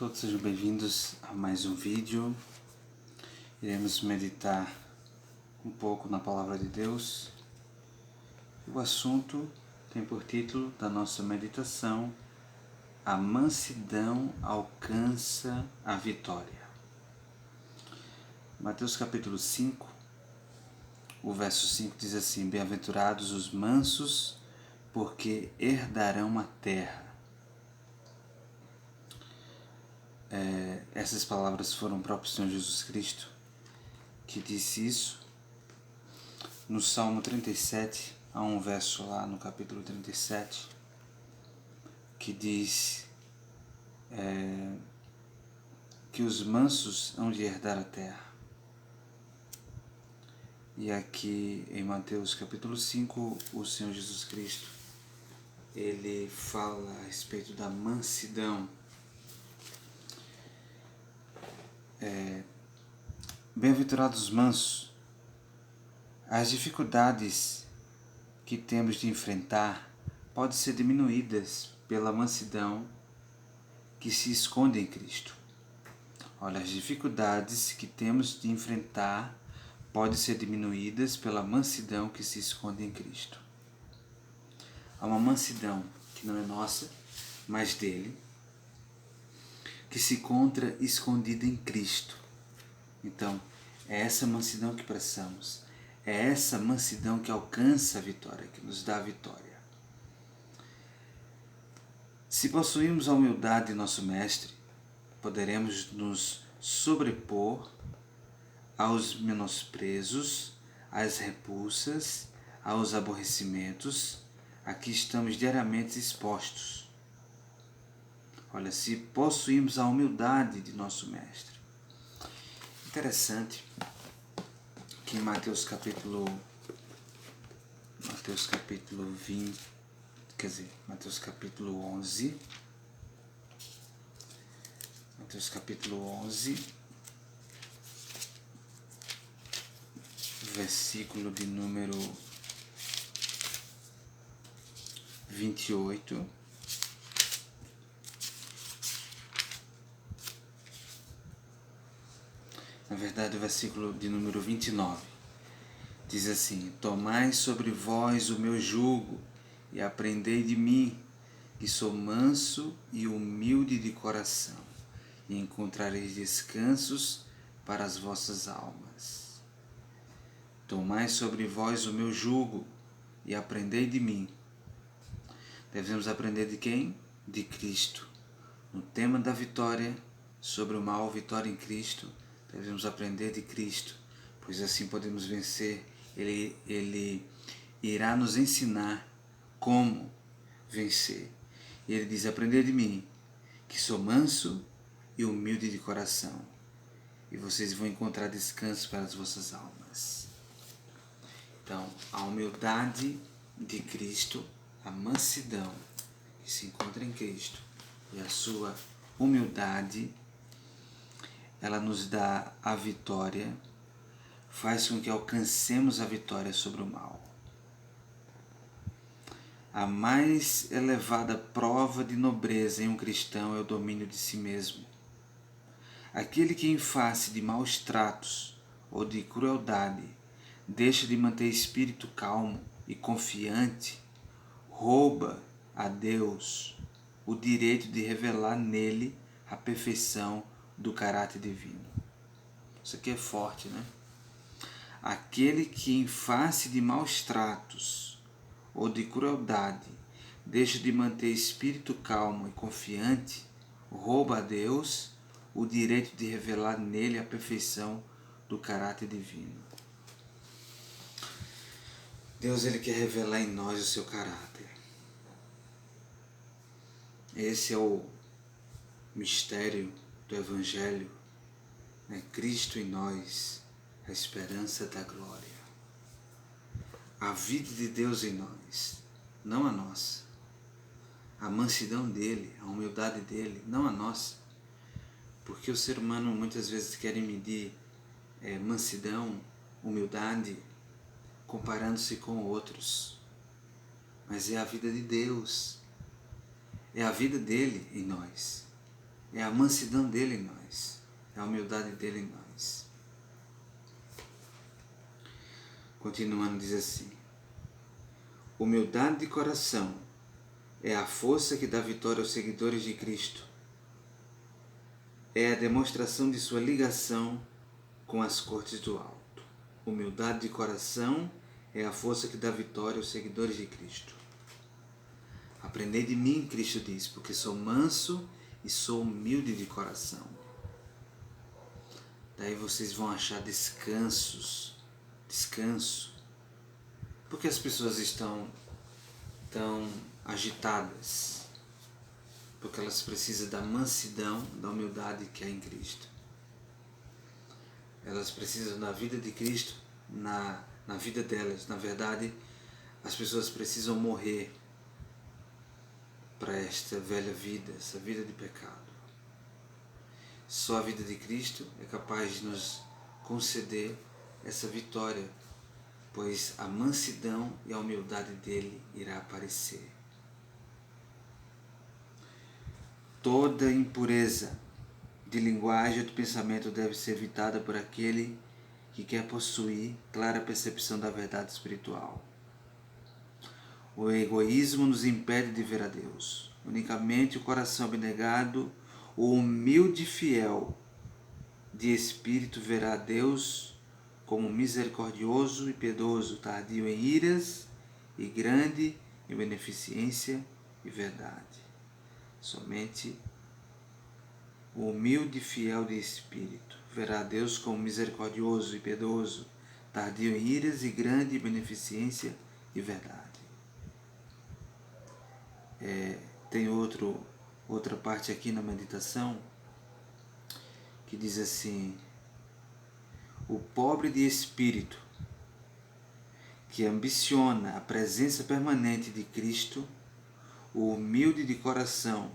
Todos sejam bem-vindos a mais um vídeo. Iremos meditar um pouco na Palavra de Deus. O assunto tem por título da nossa meditação: A mansidão alcança a vitória. Mateus capítulo 5, o verso 5 diz assim: Bem-aventurados os mansos, porque herdarão a terra. Essas palavras foram próprias do Senhor Jesus Cristo, que disse isso. No Salmo 37, há um verso lá no capítulo 37, que diz que os mansos hão de herdar a terra. E aqui em Mateus capítulo 5, o Senhor Jesus Cristo, ele fala a respeito da mansidão. Bem-aventurados os mansos. As dificuldades que temos de enfrentar podem ser diminuídas pela mansidão que se esconde em Cristo. Olha, as dificuldades que temos de enfrentar podem ser diminuídas pela mansidão que se esconde em Cristo. Há uma mansidão que não é nossa, mas dele, que se encontra escondida em Cristo. Então, é essa mansidão que precisamos. É essa mansidão que alcança a vitória, que nos dá a vitória. Se possuirmos a humildade de nosso Mestre, poderemos nos sobrepor aos menosprezos, às repulsas, aos aborrecimentos a que estamos diariamente expostos. Olha, se possuirmos a humildade de nosso Mestre. Interessante que em Mateus capítulo 11, versículo de número 28, na verdade o versículo de número 29, diz assim: Tomai sobre vós o meu jugo e aprendei de mim, que sou manso e humilde de coração, e encontrareis descansos para as vossas almas. Tomai sobre vós o meu jugo e aprendei de mim. Devemos aprender de quem? De Cristo. No tema da vitória sobre o mal, vitória em Cristo, devemos aprender de Cristo, pois assim podemos vencer. Ele irá nos ensinar como vencer. E ele diz: aprender de mim, que sou manso e humilde de coração, e vocês vão encontrar descanso para as vossas almas. Então, a humildade de Cristo, a mansidão que se encontra em Cristo e a sua humildade, ela nos dá a vitória, faz com que alcancemos a vitória sobre o mal. A mais elevada prova de nobreza em um cristão é o domínio de si mesmo. Aquele que, em face de maus tratos ou de crueldade, deixa de manter espírito calmo e confiante, rouba a Deus o direito de revelar nele a perfeição do caráter divino. Isso aqui é forte, né? Aquele que, em face de maus tratos ou de crueldade, deixa de manter espírito calmo e confiante, rouba a Deus o direito de revelar nele a perfeição do caráter divino. Deus, ele quer revelar em nós o seu caráter. Esse é o mistério do Evangelho, né? Cristo em nós, a esperança da glória. A vida de Deus em nós, não a nossa. A mansidão dele, a humildade dele, não a nossa. Porque o ser humano muitas vezes quer medir mansidão, humildade, comparando-se com outros. Mas é a vida de Deus. É a vida dele em nós. É a mansidão dele em nós, é a humildade dele em nós. Continuando, diz assim: humildade de coração é a força que dá vitória aos seguidores de Cristo. É a demonstração de sua ligação com as cortes do alto. Humildade de coração é a força que dá vitória aos seguidores de Cristo. Aprendei de mim, Cristo diz, porque sou manso e sou humilde de coração. Daí vocês vão achar descanso. Porque as pessoas estão tão agitadas? Porque elas precisam da mansidão, da humildade que há em Cristo. Elas precisam da vida de Cristo na vida delas. Na verdade, as pessoas precisam morrer para esta velha vida, essa vida de pecado. Só a vida de Cristo é capaz de nos conceder essa vitória, pois a mansidão e a humildade dele irá aparecer. Toda impureza de linguagem ou de pensamento deve ser evitada por aquele que quer possuir clara percepção da verdade espiritual. O egoísmo nos impede de ver a Deus. Unicamente o coração abnegado, o humilde e fiel de espírito verá a Deus como misericordioso e piedoso, tardio em iras e grande em beneficência e verdade. Somente o humilde e fiel de espírito verá a Deus como misericordioso e piedoso, tardio em iras e grande em beneficência e verdade. Tem outra parte aqui na meditação que diz assim: o pobre de espírito que ambiciona a presença permanente de Cristo, o humilde de coração,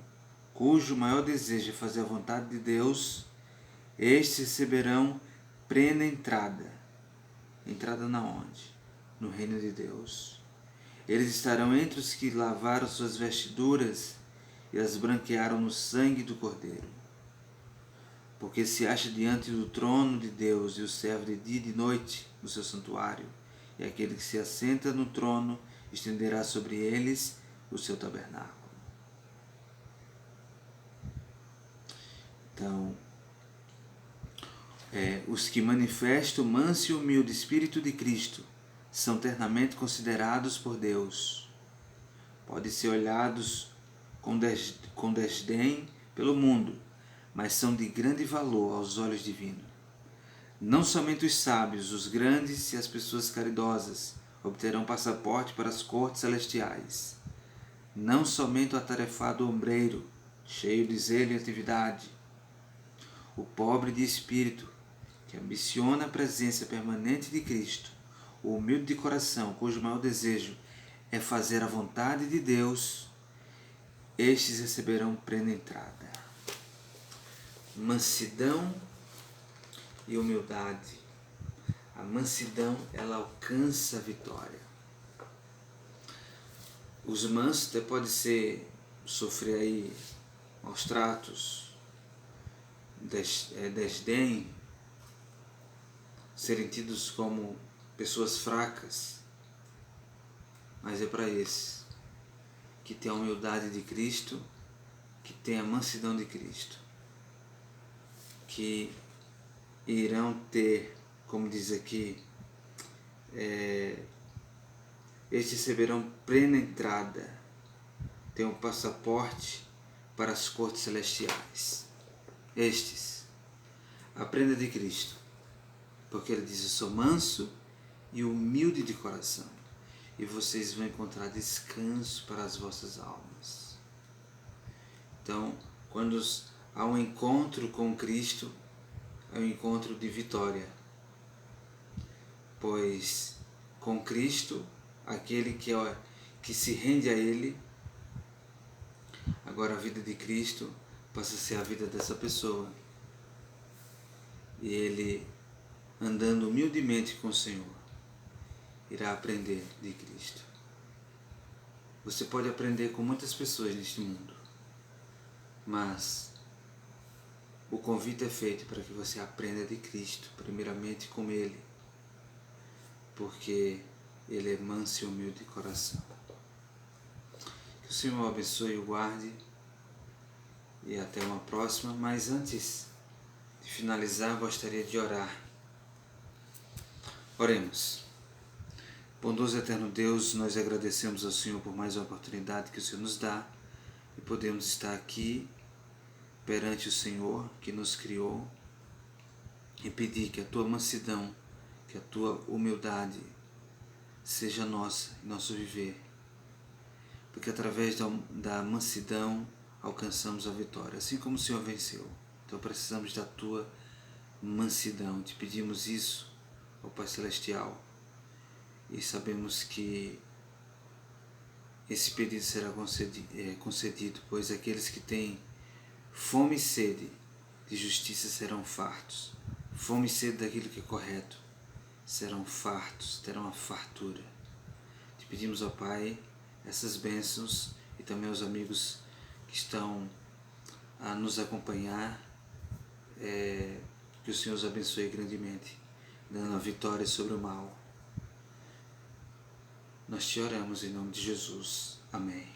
cujo maior desejo é fazer a vontade de Deus, estes receberão plena entrada. Entrada na onde? No reino de Deus. Eles estarão entre os que lavaram suas vestiduras e as branquearam no sangue do Cordeiro. Porque se acha diante do trono de Deus e o serve de dia e de noite no seu santuário, e aquele que se assenta no trono estenderá sobre eles o seu tabernáculo. Então, os que manifestam o manso e humilde Espírito de Cristo são eternamente considerados por Deus. Podem ser olhados com desdém pelo mundo, mas são de grande valor aos olhos divinos. Não somente os sábios, os grandes e as pessoas caridosas obterão passaporte para as cortes celestiais. Não somente o atarefado ombreiro, cheio de zelo e atividade. O pobre de espírito, que ambiciona a presença permanente de Cristo, o humilde de coração, cujo maior desejo é fazer a vontade de Deus, estes receberão plena entrada. Mansidão e humildade. A mansidão, ela alcança a vitória. Os mansos até podem sofrer aí maus tratos, desdém, serem tidos como pessoas fracas, mas é para esses que tem a humildade de Cristo, que tem a mansidão de Cristo, que irão ter, como diz aqui, estes receberão plena entrada, tem um passaporte para as cortes celestiais. Estes, aprenda de Cristo, porque ele diz: eu sou manso e humilde de coração, e vocês vão encontrar descanso para as vossas almas. Então, quando há um encontro com Cristo, é um encontro de vitória, pois com Cristo, aquele que se rende a Ele, agora a vida de Cristo passa a ser a vida dessa pessoa, e ele, andando humildemente com o Senhor, irá aprender de Cristo. Você pode aprender com muitas pessoas neste mundo, mas O convite é feito para que você aprenda de Cristo, primeiramente com Ele, porque Ele é manso e humilde de coração. Que o Senhor o abençoe e o guarde, e até uma próxima. Mas antes de finalizar, gostaria de orar. Oremos. Bondoso eterno Deus, nós agradecemos ao Senhor por mais uma oportunidade que o Senhor nos dá e podemos estar aqui perante o Senhor que nos criou e pedir que a Tua mansidão, que a Tua humildade seja nossa em nosso viver, porque através da mansidão alcançamos a vitória, assim como o Senhor venceu. Então precisamos da Tua mansidão, te pedimos isso, ó Pai Celestial, e sabemos que esse pedido será concedido, pois aqueles que têm fome e sede de justiça serão fartos. Fome e sede daquilo que é correto serão fartos, terão a fartura. Te pedimos, ó Pai, essas bênçãos e também aos amigos que estão a nos acompanhar, que o Senhor os abençoe grandemente, dando a vitória sobre o mal. Nós te oramos em nome de Jesus. Amém.